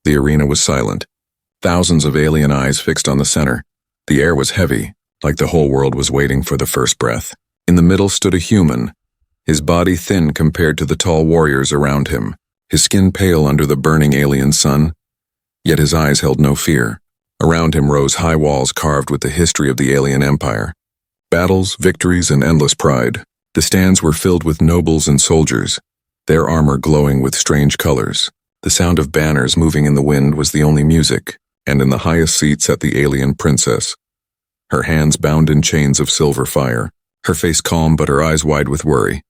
The arena was silent. Thousands of alien eyes fixed on the center. The air was heavy, like the whole world was waiting for the first breath. In the middle stood a human, his body thin compared to the tall warriors around him, his skin pale under the burning alien sun, yet his eyes held no fear. Around him rose high walls carved with the history of the alien empire. Battles, victories, and endless pride. The stands were filled with nobles and soldiers, their armor glowing with strange colors. The sound of banners moving in the wind was the only music, and in the highest seat sat the alien princess, her hands bound in chains of silver fire, her face calm but her eyes wide with worry.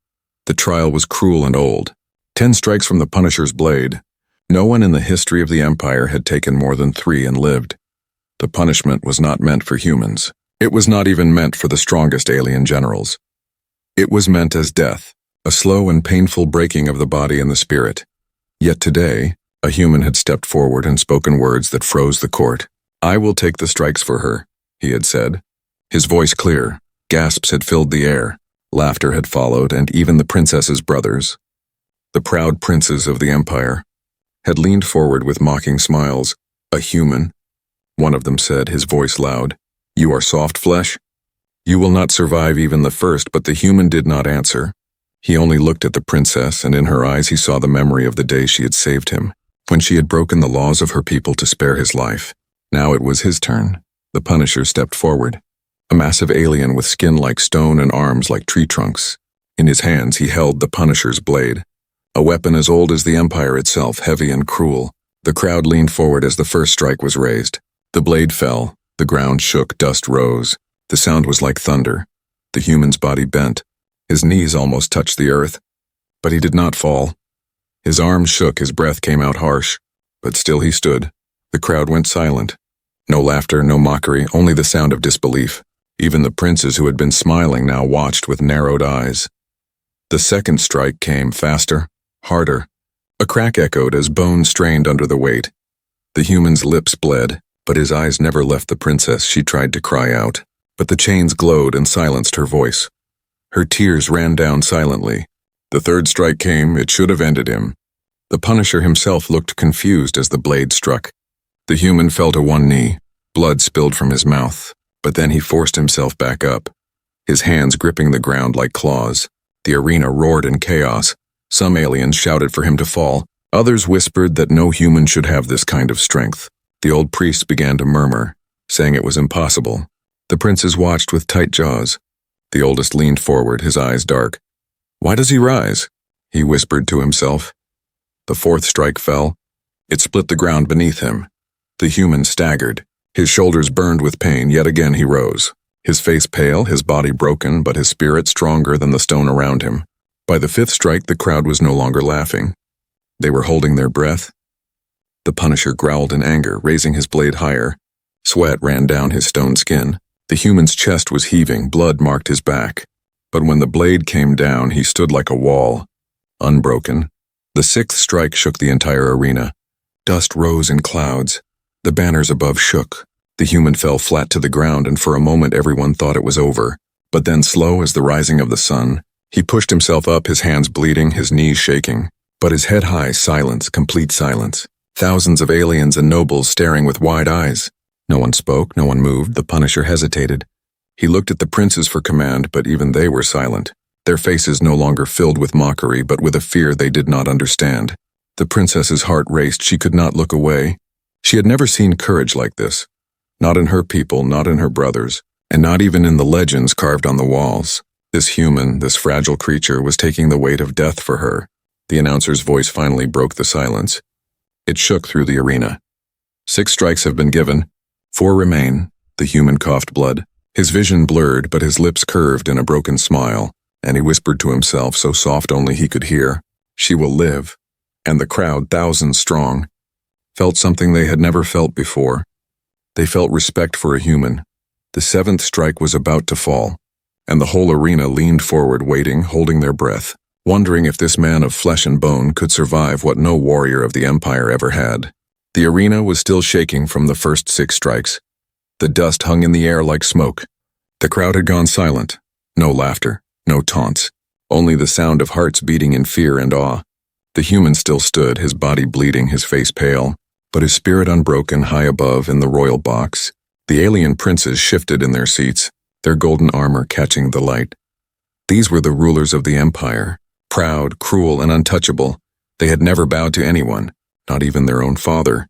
The trial was cruel and old. 10 strikes from the Punisher's blade. No one in the history of the Empire had taken more than 3 and lived. The punishment was not meant for humans. It was not even meant for the strongest alien generals. It was meant as death, a slow and painful breaking of the body and the spirit. Yet today, a human had stepped forward and spoken words that froze the court. "I will take the strikes for her," he had said. His voice clear. Gasps had filled the air. Laughter had followed, and even the princess's brothers, the proud princes of the empire, had leaned forward with mocking smiles. "A human," one of them said, his voice loud. "You are soft flesh? You will not survive even the first," but the human did not answer. He only looked at the princess, and in her eyes he saw the memory of the day she had saved him, when she had broken the laws of her people to spare his life. Now it was his turn. The Punisher stepped forward, a massive alien with skin like stone and arms like tree trunks. In his hands he held the Punisher's blade, a weapon as old as the Empire itself, heavy and cruel. The crowd leaned forward as the first strike was raised. The blade fell, the ground shook, dust rose. The sound was like thunder. The human's body bent. His knees almost touched the earth, but he did not fall. His arms shook, his breath came out harsh, but still he stood. The crowd went silent. No laughter, no mockery, only the sound of disbelief. Even the princes who had been smiling now watched with narrowed eyes. The second strike came, faster, harder. A crack echoed as bone strained under the weight. The human's lips bled, but his eyes never left the princess. She tried to cry out, but the chains glowed and silenced her voice. Her tears ran down silently. The third strike came. It should have ended him. The Punisher himself looked confused as the blade struck. The human fell to one knee. Blood spilled from his mouth, but then he forced himself back up, his hands gripping the ground like claws. The arena roared in chaos. Some aliens shouted for him to fall. Others whispered that no human should have this kind of strength. The old priests began to murmur, saying it was impossible. The princes watched with tight jaws. The oldest leaned forward, his eyes dark. "Why does he rise?" he whispered to himself. The fourth strike fell. It split the ground beneath him. The human staggered. His shoulders burned with pain. Yet again he rose, his face pale, his body broken, but his spirit stronger than the stone around him. By the fifth strike, the crowd was no longer laughing. They were holding their breath. The Punisher growled in anger, raising his blade higher. Sweat ran down his stone skin. The human's chest was heaving, blood marked his back. But when the blade came down, he stood like a wall, unbroken. The sixth strike shook the entire arena. Dust rose in clouds. The banners above shook. The human fell flat to the ground, and for a moment everyone thought it was over. But then, slow as the rising of the sun, he pushed himself up, his hands bleeding, his knees shaking. But his head high, silence, complete silence. Thousands of aliens and nobles staring with wide eyes. No one spoke, no one moved. The Punisher hesitated. He looked at the princes for command, but even they were silent. Their faces no longer filled with mockery, but with a fear they did not understand. The princess's heart raced. She could not look away. She had never seen courage like this. Not in her people, not in her brothers, and not even in the legends carved on the walls. This human, this fragile creature, was taking the weight of death for her. The announcer's voice finally broke the silence. It shook through the arena. 6 strikes have been given. 4 remain. The human coughed blood. His vision blurred, but his lips curved in a broken smile, and he whispered to himself, so soft only he could hear, "She will live." And the crowd, thousands strong, felt something they had never felt before. They felt respect for a human. The 7th strike was about to fall, and the whole arena leaned forward, waiting, holding their breath, wondering if this man of flesh and bone could survive what no warrior of the Empire ever had. The arena was still shaking from the first 6 strikes. The dust hung in the air like smoke. The crowd had gone silent. No laughter, no taunts, only the sound of hearts beating in fear and awe. The human still stood, his body bleeding, his face pale. but his spirit unbroken high above in the royal box. The alien princes shifted in their seats, their golden armor catching the light. These were the rulers of the empire, proud, cruel, and untouchable. They had never bowed to anyone, not even their own father.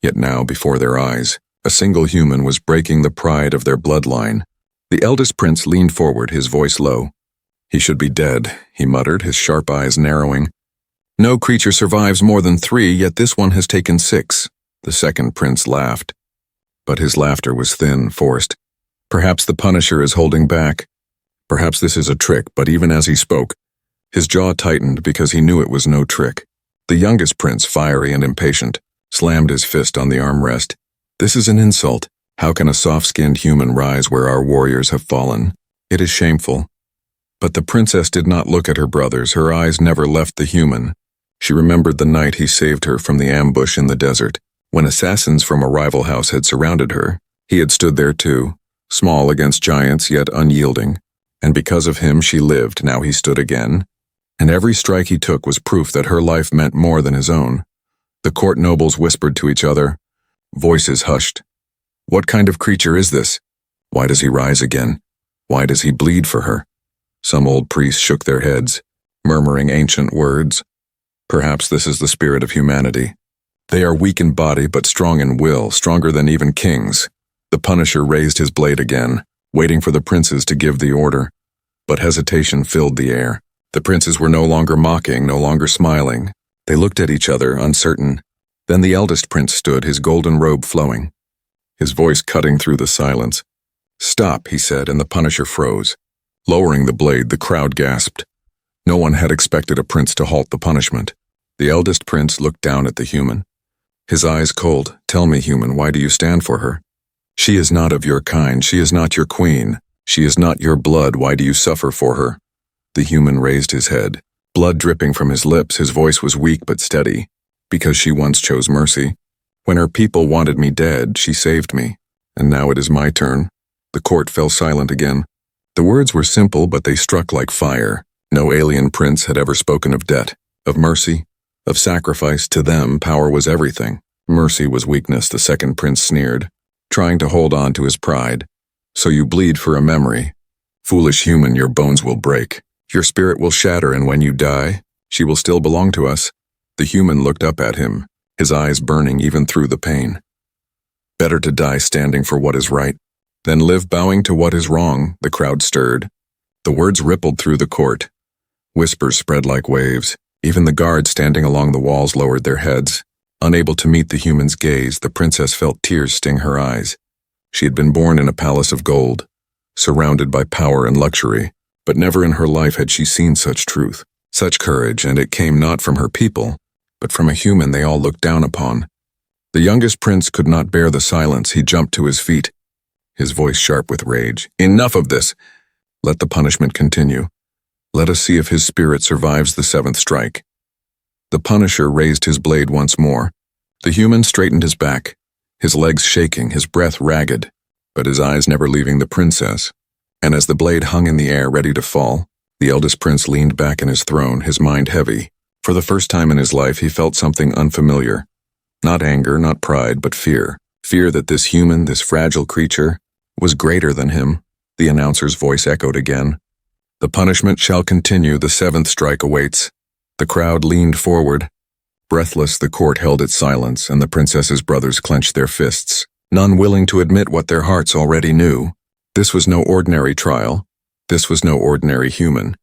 Yet now, before their eyes, a single human was breaking the pride of their bloodline. The eldest prince leaned forward, his voice low. "He should be dead," he muttered, his sharp eyes narrowing. "No creature survives more than 3, yet this one has taken 6. The second prince laughed. But his laughter was thin, forced. "Perhaps the Punisher is holding back. Perhaps this is a trick," but even as he spoke, his jaw tightened because he knew it was no trick. The youngest prince, fiery and impatient, slammed his fist on the armrest. "This is an insult. How can a soft-skinned human rise where our warriors have fallen? It is shameful." But the princess did not look at her brothers. Her eyes never left the human. She remembered the night he saved her from the ambush in the desert. When assassins from a rival house had surrounded her, he had stood there too, small against giants yet unyielding. And because of him she lived. Now he stood again. And every strike he took was proof that her life meant more than his own. The court nobles whispered to each other. Voices hushed. "What kind of creature is this? Why does he rise again? Why does he bleed for her?" Some old priests shook their heads, murmuring ancient words. "Perhaps this is the spirit of humanity. They are weak in body but strong in will, stronger than even kings." The Punisher raised his blade again, waiting for the princes to give the order. But hesitation filled the air. The princes were no longer mocking, no longer smiling. They looked at each other, uncertain. Then the eldest prince stood, his golden robe flowing, his voice cutting through the silence. "Stop," he said, and the Punisher froze. Lowering the blade, the crowd gasped. No one had expected a prince to halt the punishment. The eldest prince looked down at the human, his eyes cold. "Tell me, human, why do you stand for her? She is not of your kind. She is not your queen. She is not your blood. Why do you suffer for her?" The human raised his head, blood dripping from his lips. His voice was weak but steady. "Because she once chose mercy. When her people wanted me dead, she saved me. And now it is my turn." The court fell silent again. The words were simple, but they struck like fire. No alien prince had ever spoken of debt, of mercy, of sacrifice. To them, power was everything. Mercy was weakness, the second prince sneered, trying to hold on to his pride. "So you bleed for a memory. Foolish human, your bones will break. Your spirit will shatter, and when you die, she will still belong to us." The human looked up at him, his eyes burning even through the pain. "Better to die standing for what is right than live bowing to what is wrong." The crowd stirred. The words rippled through the court. Whispers spread like waves. Even the guards standing along the walls lowered their heads. Unable to meet the human's gaze, the princess felt tears sting her eyes. She had been born in a palace of gold, surrounded by power and luxury, but never in her life had she seen such truth, such courage, and it came not from her people, but from a human they all looked down upon. The youngest prince could not bear the silence. He jumped to his feet, his voice sharp with rage. "Enough of this! Let the punishment continue. Let us see if his spirit survives the 7th strike." The Punisher raised his blade once more. The human straightened his back, his legs shaking, his breath ragged, but his eyes never leaving the princess. And as the blade hung in the air ready to fall, the eldest prince leaned back in his throne, his mind heavy. For the first time in his life, he felt something unfamiliar. Not anger, not pride, but fear. Fear that this human, this fragile creature, was greater than him. The announcer's voice echoed again. "The punishment shall continue. The 7th strike awaits." The crowd leaned forward. Breathless, the court held its silence, and the princess's brothers clenched their fists, none willing to admit what their hearts already knew. This was no ordinary trial. This was no ordinary human.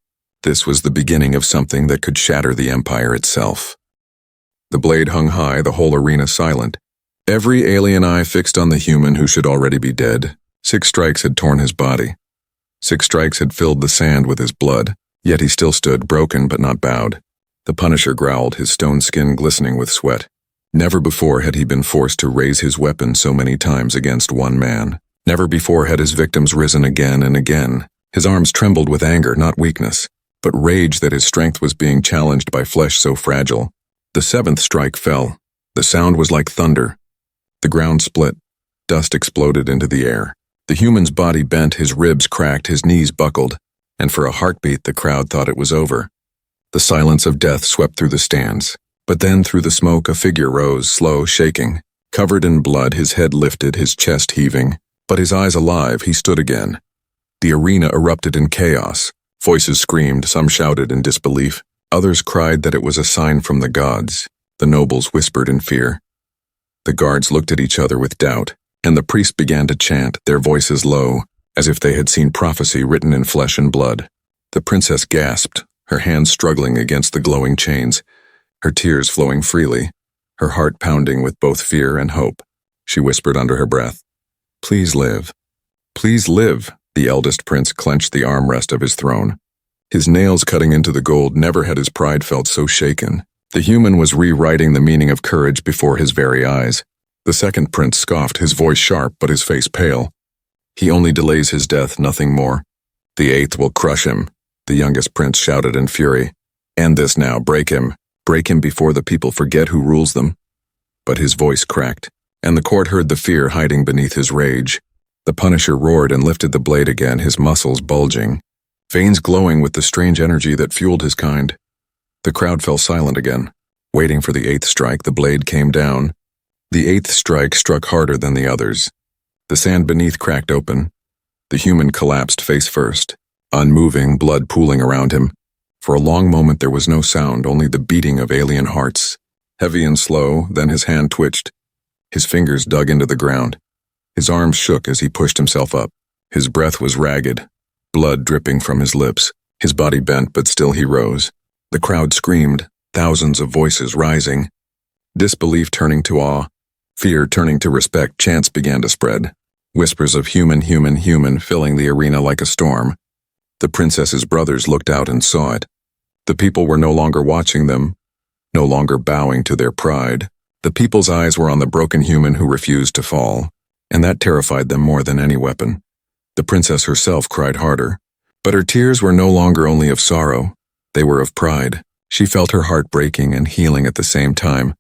This was the beginning of something that could shatter the empire itself. The blade hung high, the whole arena silent. Every alien eye fixed on the human who should already be dead. 6 strikes had torn his body. 6 strikes had filled the sand with his blood, yet he still stood, broken but not bowed. The Punisher growled, his stone skin glistening with sweat. Never before had he been forced to raise his weapon so many times against one man. Never before had his victims risen again and again. His arms trembled with anger, not weakness, but rage that his strength was being challenged by flesh so fragile. The 7th strike fell. The sound was like thunder. The ground split. Dust exploded into the air. The human's body bent, his ribs cracked, his knees buckled, and for a heartbeat the crowd thought it was over. The silence of death swept through the stands, But then through the smoke a figure rose, slow, shaking. Covered in blood, his head lifted, his chest heaving. But his eyes alive, he stood again. The arena erupted in chaos. Voices screamed, some shouted in disbelief. Others cried that it was a sign from the gods. The nobles whispered in fear. The guards looked at each other with doubt, and the priests began to chant, their voices low, as if they had seen prophecy written in flesh and blood. The princess gasped, her hands struggling against the glowing chains, her tears flowing freely, her heart pounding with both fear and hope. She whispered under her breath, "Please live. Please live." The eldest prince clenched the armrest of his throne. His nails cutting into the gold. Never had his pride felt so shaken. The human was rewriting the meaning of courage before his very eyes. The second prince scoffed, his voice sharp but his face pale. "He only delays his death, nothing more. The eighth will crush him," the youngest prince shouted in fury. "End this now, break him before the people forget who rules them." But his voice cracked, and the court heard the fear hiding beneath his rage. The Punisher roared and lifted the blade again, his muscles bulging, veins glowing with the strange energy that fueled his kind. The crowd fell silent again, waiting for the eighth strike. The blade came down. The eighth strike struck harder than the others. The sand beneath cracked open. The human collapsed face first, unmoving, blood pooling around him. For a long moment there was no sound, only the beating of alien hearts. Heavy and slow, then his hand twitched. His fingers dug into the ground. His arms shook as he pushed himself up. His breath was ragged, blood dripping from his lips. His body bent, but still he rose. The crowd screamed, thousands of voices rising. Disbelief turning to awe, fear turning to respect, chants began to spread. Whispers of human, human, human filling the arena like a storm. The princess's brothers looked out and saw it. The people were no longer watching them, no longer bowing to their pride. The people's eyes were on the broken human who refused to fall, and that terrified them more than any weapon. The princess herself cried harder, but her tears were no longer only of sorrow, they were of pride. She felt her heart breaking and healing at the same time,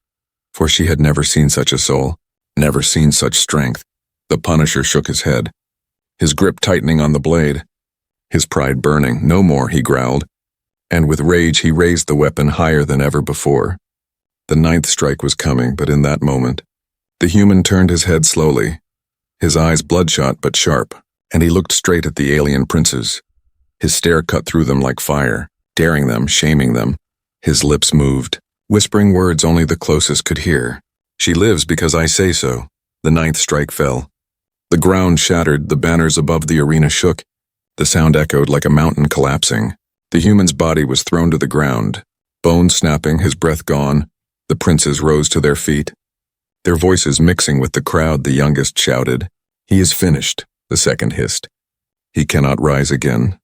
for she had never seen such a soul, never seen such strength. The Punisher shook his head, his grip tightening on the blade, his pride burning. "No more," he growled, and with rage he raised the weapon higher than ever before. The ninth strike was coming, but in that moment, the human turned his head slowly, his eyes bloodshot but sharp, and he looked straight at the alien princes. His stare cut through them like fire, daring them, shaming them. His lips moved, whispering words only the closest could hear. "She lives because I say so." The ninth strike fell. The ground shattered, the banners above the arena shook. The sound echoed like a mountain collapsing. The human's body was thrown to the ground, bones snapping, his breath gone. The princes rose to their feet. Their voices mixing with the crowd, the youngest shouted, "He is finished," the second hissed, "He cannot rise again."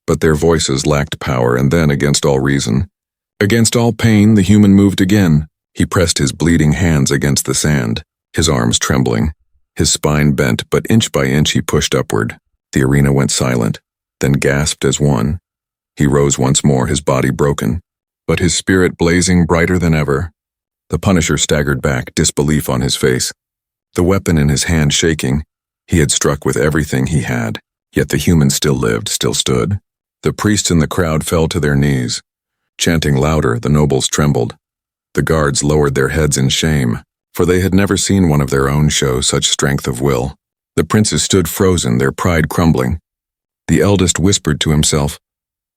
But their voices lacked power, and then, against all reason, against all pain, the human moved again. He pressed his bleeding hands against the sand, his arms trembling, his spine bent, but inch by inch he pushed upward. The arena went silent, then gasped as one. He rose once more, his body broken, but his spirit blazing brighter than ever. The Punisher staggered back, disbelief on his face, the weapon in his hand shaking. He had struck with everything he had, yet the human still lived, still stood. The priests in the crowd fell to their knees. Chanting louder, the nobles trembled. The guards lowered their heads in shame, for they had never seen one of their own show such strength of will. The princes stood frozen, their pride crumbling. The eldest whispered to himself,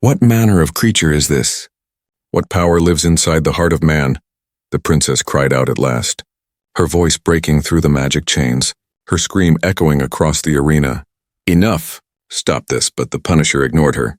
"What manner of creature is this? What power lives inside the heart of man?" The princess cried out at last, her voice breaking through the magic chains, her scream echoing across the arena. "Enough! Stop this!" But the Punisher ignored her.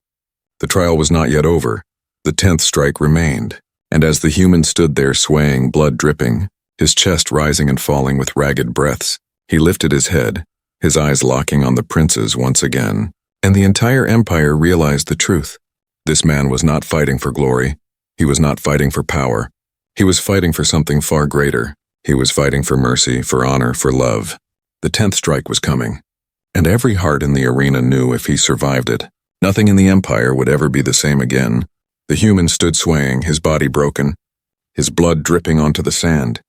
The trial was not yet over. The 10th strike remained, and as the human stood there swaying, blood dripping, his chest rising and falling with ragged breaths, he lifted his head, his eyes locking on the princes once again, and the entire empire realized the truth. This man was not fighting for glory. He was not fighting for power. He was fighting for something far greater. He was fighting for mercy, for honor, for love. The 10th strike was coming, and every heart in the arena knew if he survived it, nothing in the empire would ever be the same again. The human stood swaying, his body broken, his blood dripping onto the sand,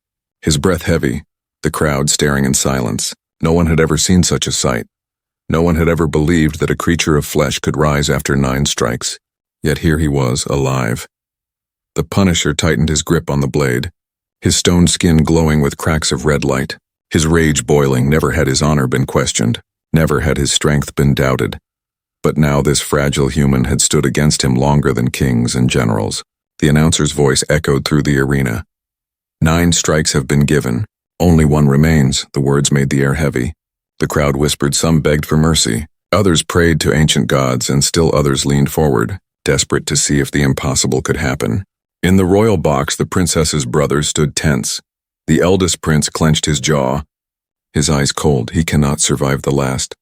his breath heavy, the crowd staring in silence. No one had ever seen such a sight. No one had ever believed that a creature of flesh could rise after 9 strikes. Yet here he was, alive. The Punisher tightened his grip on the blade, his stone skin glowing with cracks of red light. His rage boiling. Never had his honor been questioned. Never had his strength been doubted. But now this fragile human had stood against him longer than kings and generals. The announcer's voice echoed through the arena. 9 strikes have been given. Only 1 remains. The words made the air heavy. The crowd whispered. Some begged for mercy. Others prayed to ancient gods, and still others leaned forward, desperate to see if the impossible could happen. In the royal box, the princess's brothers stood tense. The eldest prince clenched his jaw, his eyes cold. He cannot survive the last.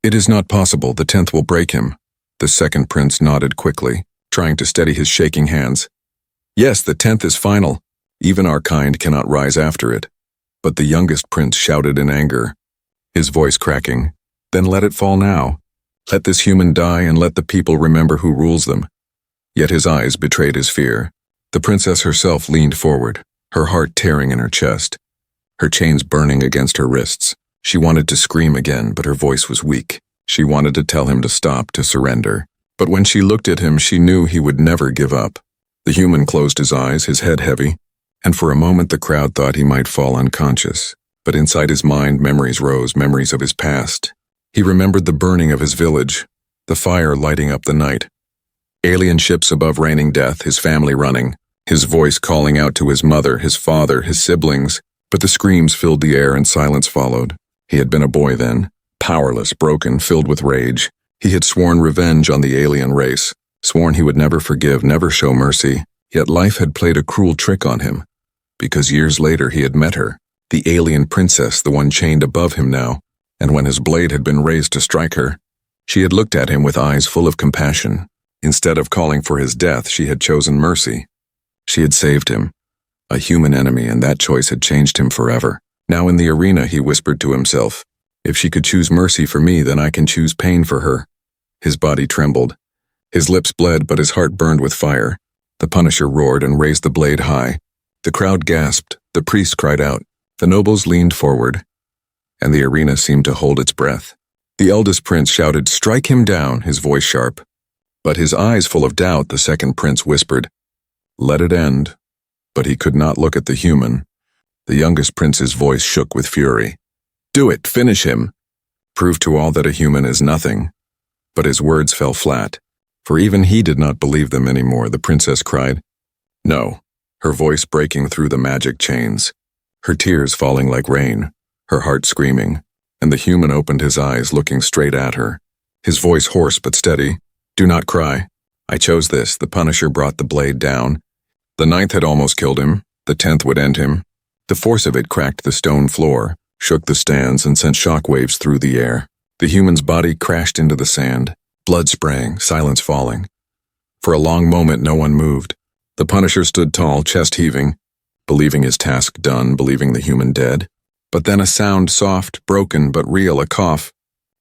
It is not possible. The 10th will break him. The second prince nodded quickly, trying to steady his shaking hands. Yes, the 10th is final. Even our kind cannot rise after it. But the youngest prince shouted in anger, his voice cracking. Then let it fall now. Let this human die and let the people remember who rules them. Yet his eyes betrayed his fear. The princess herself leaned forward, her heart tearing in her chest, her chains burning against her wrists. She wanted to scream again, but her voice was weak. She wanted to tell him to stop, to surrender. But when she looked at him, she knew he would never give up. The human closed his eyes, his head heavy, and for a moment the crowd thought he might fall unconscious. But inside his mind, memories rose, memories of his past. He remembered the burning of his village, the fire lighting up the night, alien ships above raining death, his family running, his voice calling out to his mother, his father, his siblings, but the screams filled the air and silence followed. He had been a boy then, powerless, broken, filled with rage. He had sworn revenge on the alien race, sworn he would never forgive, never show mercy, yet life had played a cruel trick on him, because years later he had met her, the alien princess, the one chained above him now, and when his blade had been raised to strike her, she had looked at him with eyes full of compassion. Instead of calling for his death, she had chosen mercy. She had saved him, a human enemy, and that choice had changed him forever. Now in the arena, he whispered to himself, if she could choose mercy for me, then I can choose pain for her. His body trembled. His lips bled, but his heart burned with fire. The Punisher roared and raised the blade high. The crowd gasped. The priest cried out. The nobles leaned forward, and the arena seemed to hold its breath. The eldest prince shouted, strike him down, his voice sharp. But his eyes full of doubt, the second prince whispered, let it end. But he could not look at the human. The youngest prince's voice shook with fury. Do it, finish him. Prove to all that a human is nothing. But his words fell flat, for even he did not believe them anymore. The princess cried, no, her voice breaking through the magic chains, her tears falling like rain, her heart screaming, and the human opened his eyes, looking straight at her, his voice hoarse but steady. Do not cry. I chose this. The Punisher brought the blade down. The 9th had almost killed him. The 10th would end him. The force of it cracked the stone floor, shook the stands, and sent shockwaves through the air. The human's body crashed into the sand, blood spraying, silence falling. For a long moment no one moved. The Punisher stood tall, chest heaving, believing his task done, believing the human dead. But then a sound, soft, broken, but real, a cough,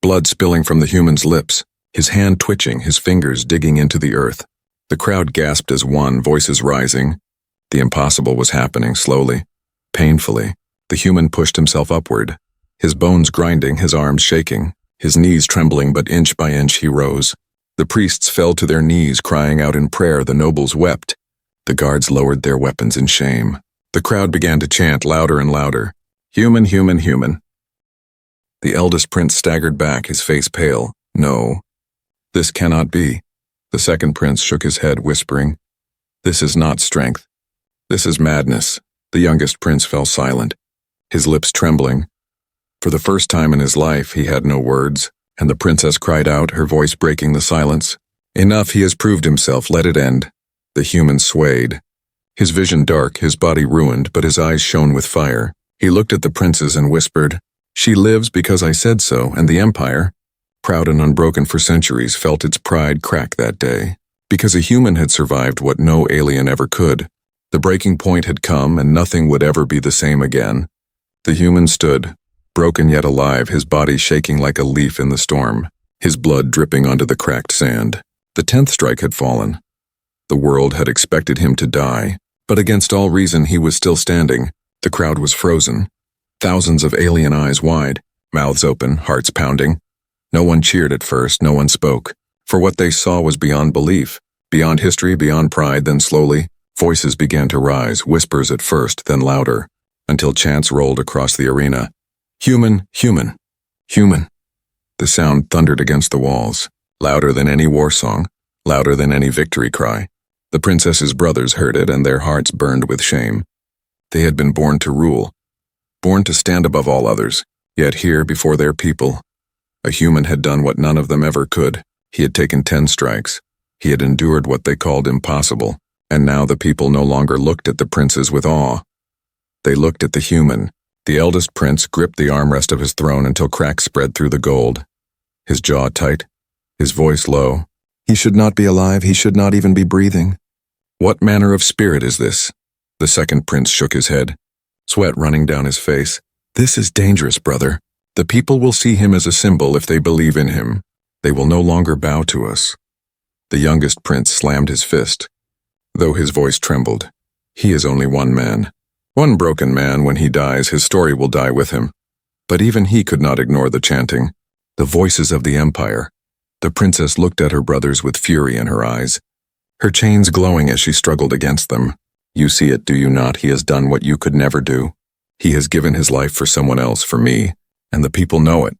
blood spilling from the human's lips, his hand twitching, his fingers digging into the earth. The crowd gasped as one, voices rising. The impossible was happening, slowly, painfully. The human pushed himself upward, his bones grinding, his arms shaking, his knees trembling, but inch by inch he rose. The priests fell to their knees, crying out in prayer. The nobles wept. The guards lowered their weapons in shame. The crowd began to chant louder and louder, human, human, human. The eldest prince staggered back, his face pale. No, this cannot be. The second prince shook his head, whispering, this is not strength. This is madness. The youngest prince fell silent, his lips trembling. For the first time in his life, he had no words, and the princess cried out, her voice breaking the silence. Enough, he has proved himself, let it end. The human swayed, his vision dark, his body ruined, but his eyes shone with fire. He looked at the princes and whispered, she lives because I said so, and the empire, proud and unbroken for centuries, felt its pride crack that day, because a human had survived what no alien ever could. The breaking point had come, and nothing would ever be the same again. The human stood, broken yet alive, his body shaking like a leaf in the storm, his blood dripping onto the cracked sand. The 10th strike had fallen. The world had expected him to die, but against all reason he was still standing. The crowd was frozen, thousands of alien eyes wide, mouths open, hearts pounding. No one cheered at first, no one spoke, for what they saw was beyond belief, beyond history, beyond pride. Then slowly, Voices began to rise, whispers at first, then louder, until chants rolled across the arena. Human, human, human. The sound thundered against the walls, louder than any war song, louder than any victory cry. The princess's brothers heard it, and their hearts burned with shame. They had been born to rule, born to stand above all others, yet here, before their people, a human had done what none of them ever could. He had taken 10 strikes. He had endured what they called impossible, and now the people no longer looked at the princes with awe. They looked at the human. The eldest prince gripped the armrest of his throne until cracks spread through the gold. His jaw tight, his voice low. He should not be alive, he should not even be breathing. What manner of spirit is this? The second prince shook his head, sweat running down his face. This is dangerous, brother. The people will see him as a symbol if they believe in him. They will no longer bow to us. The youngest prince slammed his fist, though his voice trembled. He is only one man. One broken man. When he dies, his story will die with him. But even he could not ignore the chanting, the voices of the empire. The princess looked at her brothers with fury in her eyes, her chains glowing as she struggled against them. You see it, do you not? He has done what you could never do. He has given his life for someone else, for me, and the people know it.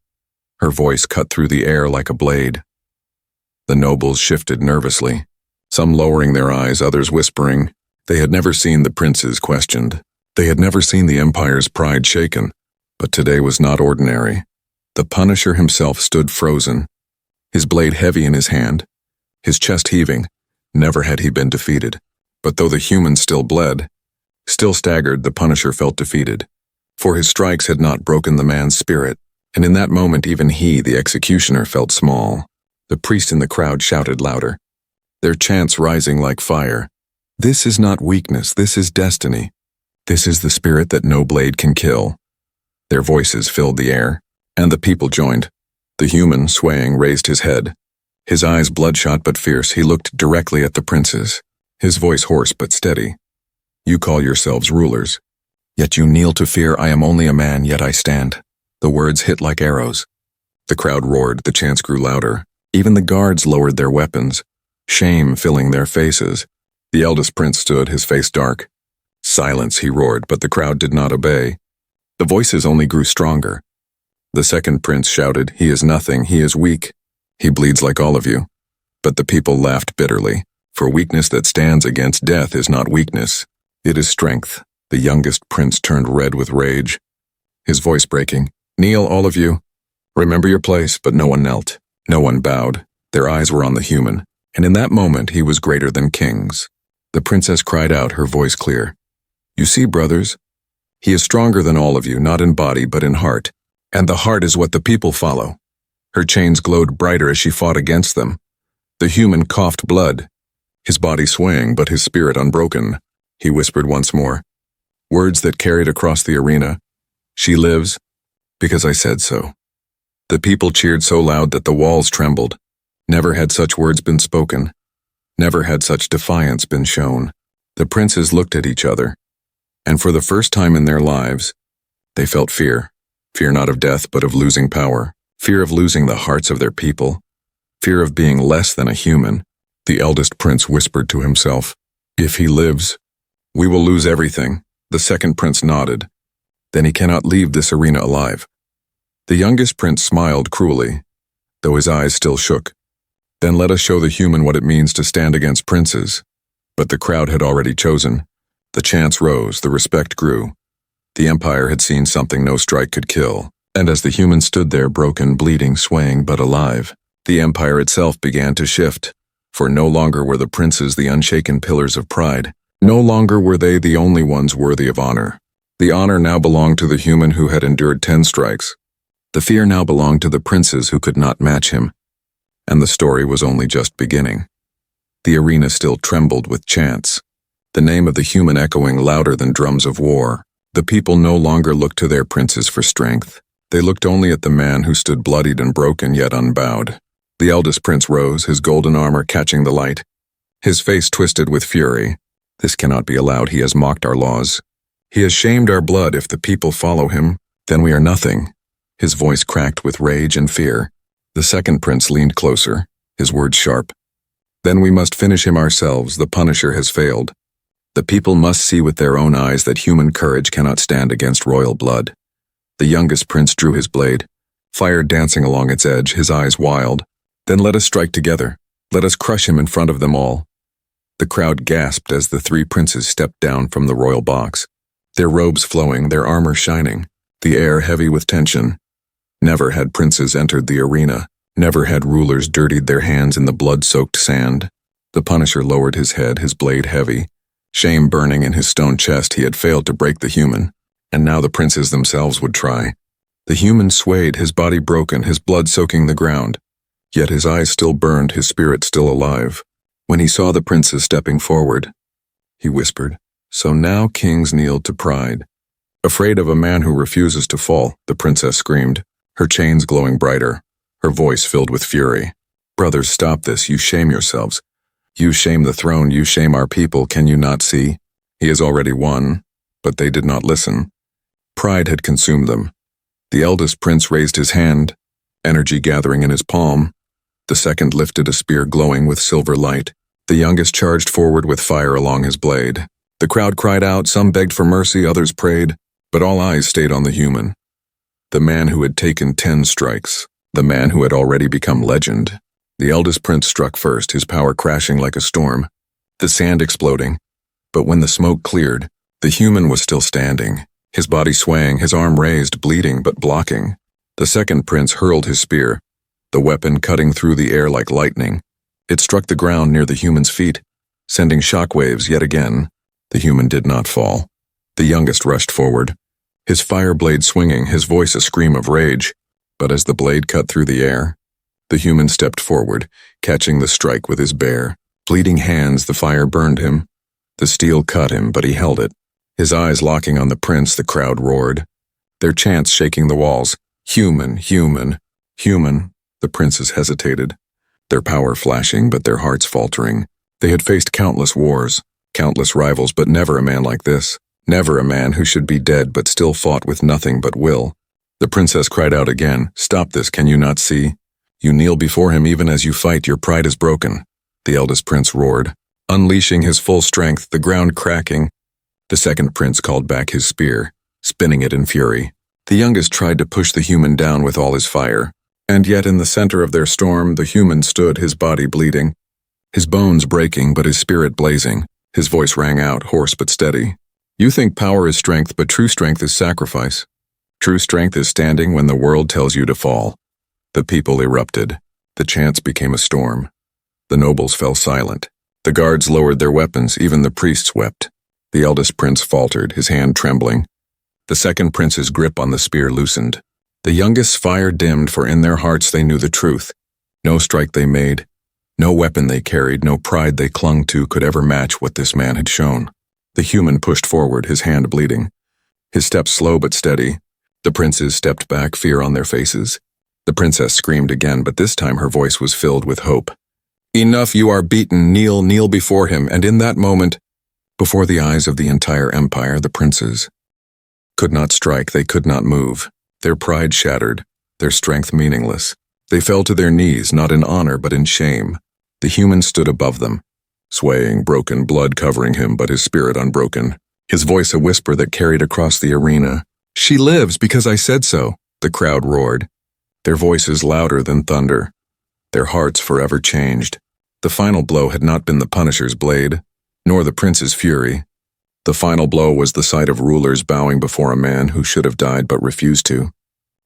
Her voice cut through the air like a blade. The nobles shifted nervously, some lowering their eyes, others whispering. They had never seen the princes questioned. They had never seen the empire's pride shaken. But today was not ordinary. The Punisher himself stood frozen, his blade heavy in his hand, his chest heaving. Never had he been defeated. But though the human still bled, still staggered, the Punisher felt defeated. For his strikes had not broken the man's spirit, and in that moment even he, the executioner, felt small. The priest in the crowd shouted louder, their chants rising like fire. This is not weakness, this is destiny. This is the spirit that no blade can kill. Their voices filled the air, and the people joined. The human, swaying, raised his head. His eyes bloodshot but fierce, he looked directly at the princes, his voice hoarse but steady. You call yourselves rulers, yet you kneel to fear. I am only a man, yet I stand. The words hit like arrows. The crowd roared, the chants grew louder. Even the guards lowered their weapons, shame filling their faces. The eldest prince stood, his face dark. Silence, he roared, but the crowd did not obey. The voices only grew stronger. The second prince shouted, he is nothing, he is weak. He bleeds like all of you. But the people laughed bitterly, for weakness that stands against death is not weakness. It is strength. The youngest prince turned red with rage, his voice breaking. Kneel, all of you. Remember your place, but no one knelt. No one bowed. Their eyes were on the human, and in that moment he was greater than kings. The princess cried out, her voice clear. You see, brothers, he is stronger than all of you, not in body but in heart, and the heart is what the people follow. Her chains glowed brighter as she fought against them. The human coughed blood, his body swaying but his spirit unbroken. He whispered once more, words that carried across the arena. She lives, because I said so. The people cheered so loud that the walls trembled. Never had such words been spoken. Never had such defiance been shown. The princes looked at each other, and for the first time in their lives, they felt fear. Fear not of death, but of losing power. Fear of losing the hearts of their people. Fear of being less than a human. The eldest prince whispered to himself, if he lives, we will lose everything. The second prince nodded. Then he cannot leave this arena alive. The youngest prince smiled cruelly, though his eyes still shook. Then let us show the human what it means to stand against princes. But the crowd had already chosen. The chants rose, the respect grew. The empire had seen something no strike could kill, and as the human stood there broken, bleeding, swaying, but alive, the empire itself began to shift. For no longer were the princes the unshaken pillars of pride. No longer were they the only ones worthy of honor. The honor now belonged to the human who had endured 10 strikes. The fear now belonged to the princes who could not match him. And the story was only just beginning. The arena still trembled with chants, the name of the human echoing louder than drums of war. The people no longer looked to their princes for strength. They looked only at the man who stood bloodied and broken yet unbowed. The eldest prince rose, his golden armor catching the light. His face twisted with fury. This cannot be allowed. He has mocked our laws. He has shamed our blood. If the people follow him, then we are nothing. His voice cracked with rage and fear. The second prince leaned closer, his words sharp. Then we must finish him ourselves. The Punisher has failed. The people must see with their own eyes that human courage cannot stand against royal blood. The youngest prince drew his blade, fire dancing along its edge, his eyes wild. Then let us strike together. Let us crush him in front of them all. The crowd gasped as the three princes stepped down from the royal box, their robes flowing, their armor shining, the air heavy with tension. Never had princes entered the arena. Never had rulers dirtied their hands in the blood-soaked sand. The Punisher lowered his head, his blade heavy. Shame burning in his stone chest, he had failed to break the human, and now the princes themselves would try. The human swayed, his body broken, his blood soaking the ground. Yet his eyes still burned, his spirit still alive. When he saw the princes stepping forward, he whispered, "So now kings kneel to pride." Afraid of a man who refuses to fall, the princess screamed, her chains glowing brighter, her voice filled with fury. "Brothers, stop this, you shame yourselves. You shame the throne, you shame our people, can you not see? He has already won." But they did not listen. Pride had consumed them. The eldest prince raised his hand, energy gathering in his palm. The second lifted a spear glowing with silver light. The youngest charged forward with fire along his blade. The crowd cried out, some begged for mercy, others prayed, but all eyes stayed on the human. The man who had taken 10 strikes, the man who had already become legend. The eldest prince struck first, his power crashing like a storm, the sand exploding. But when the smoke cleared, the human was still standing, his body swaying, his arm raised, bleeding but blocking. The second prince hurled his spear, the weapon cutting through the air like lightning. It struck the ground near the human's feet, sending shockwaves yet again. The human did not fall. The youngest rushed forward, his fire blade swinging, his voice a scream of rage. But as the blade cut through the air, the human stepped forward, catching the strike with his bare, bleeding hands. The fire burned him. The steel cut him, but he held it. His eyes locking on the prince, the crowd roared, their chants shaking the walls. "Human, human, human." The princes hesitated, their power flashing but their hearts faltering. They had faced countless wars, countless rivals, but never a man like this. Never a man who should be dead but still fought with nothing but will. The princess cried out again, "Stop this, can you not see? You kneel before him even as you fight, your pride is broken." The eldest prince roared, unleashing his full strength, the ground cracking. The second prince called back his spear, spinning it in fury. The youngest tried to push the human down with all his fire, and yet in the center of their storm the human stood, his body bleeding, his bones breaking but his spirit blazing. His voice rang out, hoarse but steady. "You think power is strength, but true strength is sacrifice. True strength is standing when the world tells you to fall." The people erupted. The chants became a storm. The nobles fell silent. The guards lowered their weapons, even the priests wept. The eldest prince faltered, his hand trembling. The second prince's grip on the spear loosened. The youngest's fire dimmed, for in their hearts they knew the truth. No strike they made, no weapon they carried, no pride they clung to could ever match what this man had shown. The human pushed forward, his hand bleeding, his steps slow but steady. The princes stepped back, fear on their faces. The princess screamed again, but this time her voice was filled with hope. "Enough, you are beaten, kneel, kneel before him." And in that moment, before the eyes of the entire empire, the princes could not strike, they could not move. Their pride shattered, their strength meaningless. They fell to their knees, not in honor but in shame. The human stood above them, swaying, broken, blood covering him, but his spirit unbroken. His voice a whisper that carried across the arena. "She lives because I said so," the crowd roared, their voices louder than thunder, their hearts forever changed. The final blow had not been the Punisher's blade, nor the prince's fury. The final blow was the sight of rulers bowing before a man who should have died but refused to.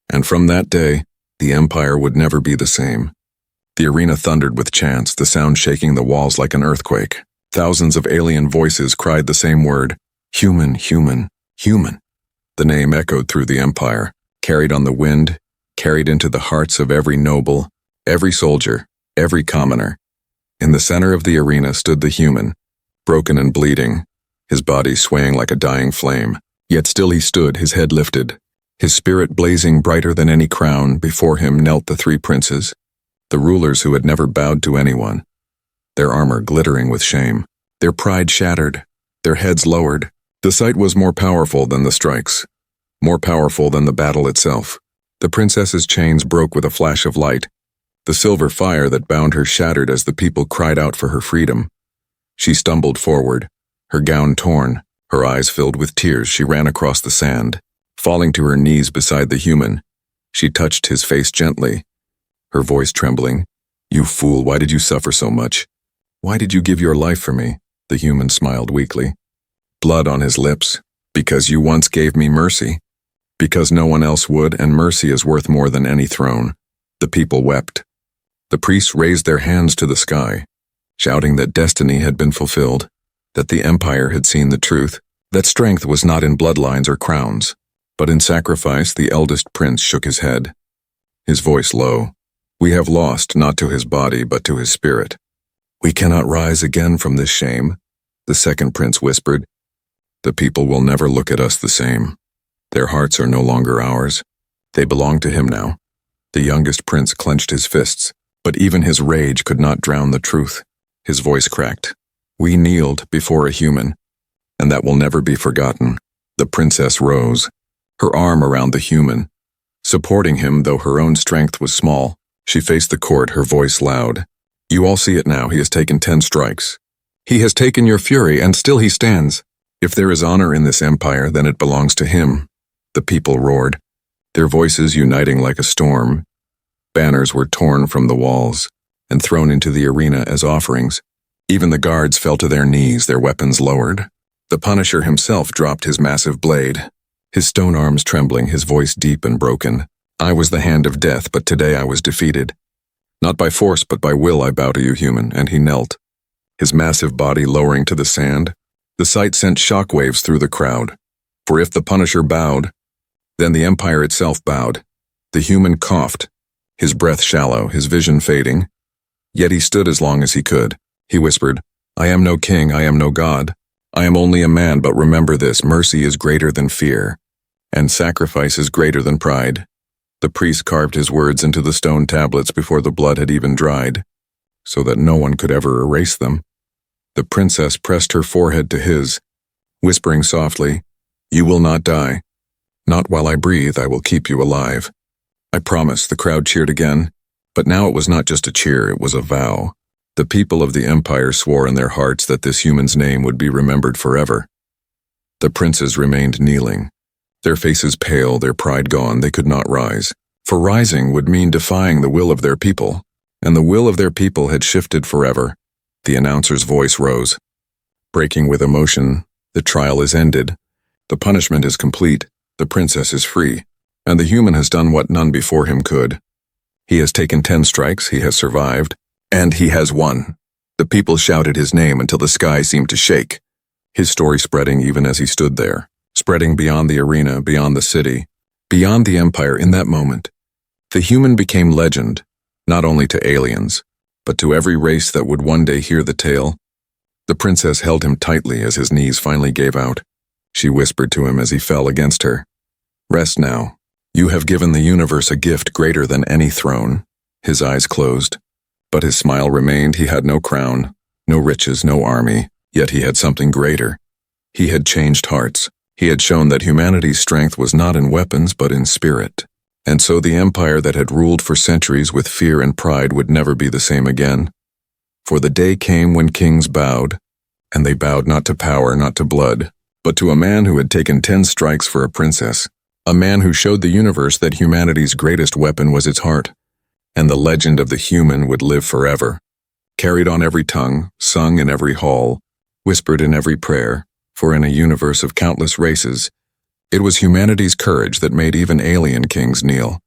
And from that day, the empire would never be the same. The arena thundered with chants, the sound shaking the walls like an earthquake. Thousands of alien voices cried the same word, "Human, human, human." The name echoed through the empire, carried on the wind, carried into the hearts of every noble, every soldier, every commoner. In the center of the arena stood the human, broken and bleeding, his body swaying like a dying flame. Yet still he stood, his head lifted, his spirit blazing brighter than any crown. Before him knelt the three princes, the rulers who had never bowed to anyone, their armor glittering with shame, their pride shattered, their heads lowered. The sight was more powerful than the strikes, more powerful than the battle itself. The princess's chains broke with a flash of light. The silver fire that bound her shattered as the people cried out for her freedom. She stumbled forward, Her gown torn, her eyes filled with tears, she ran across the sand. Falling to her knees beside the human, she touched his face gently, her voice trembling. "You fool, why did you suffer so much? Why did you give your life for me?" The human smiled weakly. Blood on his lips. "Because you once gave me mercy. Because no one else would, and mercy is worth more than any throne." The people wept. The priests raised their hands to the sky, shouting that destiny had been fulfilled, that the empire had seen the truth, that strength was not in bloodlines or crowns, but in sacrifice. The eldest prince shook his head, his voice low. "We have lost, not to his body, but to his spirit. We cannot rise again from this shame," the second prince whispered. "The people will never look at us the same. Their hearts are no longer ours. They belong to him now." The youngest prince clenched his fists, but even his rage could not drown the truth. His voice cracked. "We kneeled before a human, and that will never be forgotten." The princess rose, her arm around the human, supporting him though her own strength was small. She faced the court, her voice loud. "You all see it now. He has taken 10 strikes. He has taken your fury, and still he stands. If there is honor in this empire, then it belongs to him." The people roared, their voices uniting like a storm. Banners were torn from the walls and thrown into the arena as offerings. Even the guards fell to their knees, their weapons lowered. The Punisher himself dropped his massive blade, his stone arms trembling, his voice deep and broken. "I was the hand of death, but today I was defeated. Not by force, but by will I bow to you, human." And he knelt, his massive body lowering to the sand. The sight sent shockwaves through the crowd. For if the Punisher bowed, then the empire itself bowed. The human coughed, his breath shallow, his vision fading. Yet he stood as long as he could. He whispered, "I am no king, I am no god. I am only a man, but remember this, mercy is greater than fear, and sacrifice is greater than pride." The priest carved his words into the stone tablets before the blood had even dried, so that no one could ever erase them. The princess pressed her forehead to his, whispering softly, "You will not die. Not while I breathe, I will keep you alive. I promise." The crowd cheered again, but now it was not just a cheer, it was a vow. The people of the empire swore in their hearts that this human's name would be remembered forever. The princes remained kneeling, their faces pale, their pride gone. They could not rise, for rising would mean defying the will of their people, and the will of their people had shifted forever. The announcer's voice rose, breaking with emotion. "The trial is ended. The punishment is complete. The princess is free, and the human has done what none before him could. He has taken 10 strikes, he has survived, and he has won." The people shouted his name until the sky seemed to shake, his story spreading even as he stood there, spreading beyond the arena, beyond the city, beyond the empire. In that moment, the human became legend, not only to aliens, but to every race that would one day hear the tale. The princess held him tightly as his knees finally gave out. She whispered to him as he fell against her, "Rest now. You have given the universe a gift greater than any throne." His eyes closed, but his smile remained. He had no crown, no riches, no army, yet he had something greater. He had changed hearts. He had shown that humanity's strength was not in weapons but in spirit. And so the empire that had ruled for centuries with fear and pride would never be the same again. For the day came when kings bowed, and they bowed not to power, not to blood, but to a man who had taken 10 strikes for a princess, a man who showed the universe that humanity's greatest weapon was its heart, and the legend of the human would live forever, carried on every tongue, sung in every hall, whispered in every prayer, for in a universe of countless races, it was humanity's courage that made even alien kings kneel.